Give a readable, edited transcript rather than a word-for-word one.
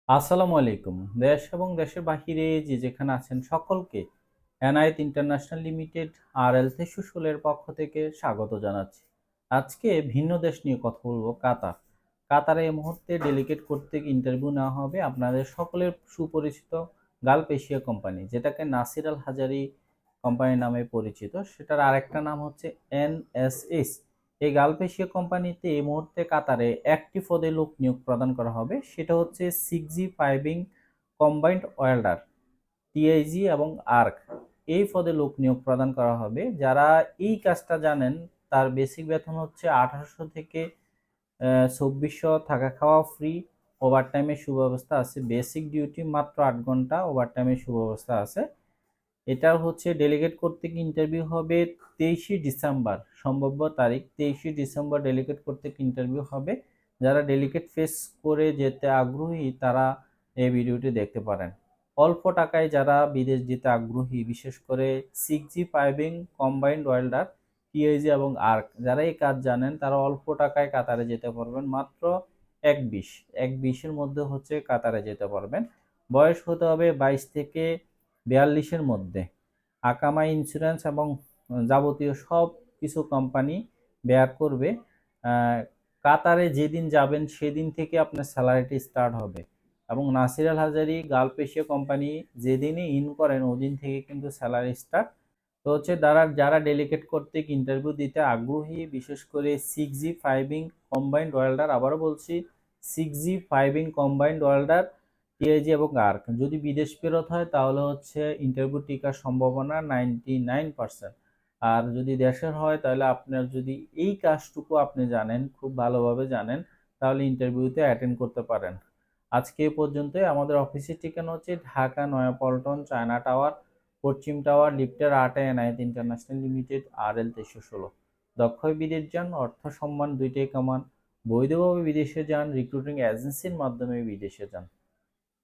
আসসালামু আলাইকুম। দেশ এবং দেশের বাহিরে যে যেখানে আছেন সকলকে এনায়েত ইন্টারন্যাশনাল লিমিটেড আরএল 316 এর পক্ষ থেকে স্বাগত জানাচ্ছি। আজকে ভিন্ন দেশ নিয়ে কথা বলবো, কাতার। কাতারে এই মুহূর্তে ডেলিগেট করতে ইন্টারভিউ নেওয়া হবে আপনাদের সকলের সুপরিচিত গালফ এশিয়া কোম্পানি, যেটাকে নাসির আল হাজারি কোম্পানি নামে পরিচিত। সেটার আরেকটা নাম হচ্ছে এনএসএস। এই গালফ এশিয়া কোম্পানিতে এই মুহূর্তে কাতারে একটি পদে লোক নিয়োগ প্রদান করা হবে, সেটা হচ্ছে 6G piping combined welder, TIG এবং আর্ক। এই পদে লোক নিয়োগ প্রদান করা হবে। যারা এই কাজটা জানেন তার বেসিক বেতন হচ্ছে 1800 থেকে 2400, থাকা খাওয়া ফ্রি, ওভারটাইমের সুব্যবস্থা আছে। বেসিক ডিউটি মাত্র 8 ঘন্টা, ওভারটাইমের সুব্যবস্থা আছে। এটা হচ্ছে ডেলিগেট করতে ইন্টারভিউ হবে 23শে ডিসেম্বর, সম্ভাব্য তারিখ 23শে ডিসেম্বর ডেলিগেট করতে ইন্টারভিউ হবে। যারা ডেলিগেট ফেস করে যেতে আগ্রহী তারা এই ভিডিওটি দেখতে পারেন। অল্প টাকায় যারা বিদেশ যেতে আগ্রহী, বিশেষ করে 6G piping combined welder, TIG এবং আর্ক, যারা এই কাজ জানেন তারা অল্প টাকায় কাতারে যেতে পারবেন। মাত্র 120 এর মধ্যে হচ্ছে কাতারে যেতে পারবেন। বয়স হতে হবে 22 থেকে 42-এর মধ্যে। আকামা ইন্স্যুরেন্স এবং যাবতীয় সব কিছু কোম্পানি বেয়ার করবে। কাতারে যেদিন যাবেন সেদিন থেকে আপনার স্যালারিটি স্টার্ট হবে, এবং নাসির আল হাজারি গালফ এশিয়া কোম্পানি যেদিনই ইন করেন ওদিন থেকে কিন্তু স্যালারি স্টার্ট। তো হচ্ছে যারা ডেলিগেট করতে ইন্টারভিউ দিতে আগ্রহী, বিশেষ করে 6G ফাইভিং কম্বাইন্ড ওয়েল্ডার, আবারও বলছি 6G ফাইভিং কম্বাইন্ড ওয়েল্ডার, টিআইজি এবং আর্ক, যদি বিদেশ ফেরত হয় তাহলে হচ্ছে ইন্টারভিউ টিকার সম্ভাবনা 99%। আর যদি দেশের হয় তাহলে আপনার যদি এই কাজটুকু আপনি জানেন, খুব ভালোভাবে জানেন, তাহলে ইন্টারভিউতে অ্যাটেন্ড করতে পারেন। আজকে এ পর্যন্তই। আমাদের অফিসের ঠিকানা হচ্ছে ঢাকা নয়াপল্টন, চায়না টাওয়ার, পশ্চিম টাওয়ার, লিফটের 8-এ এনায়েত ইন্টারন্যাশনাল লিমিটেড আরএল 316। দক্ষ বিদেশ যান, অর্থ সম্মান দুইটাই কামান। বৈধভাবে বিদেশে যান, রিক্রুটিং এজেন্সির মাধ্যমে বিদেশে যান।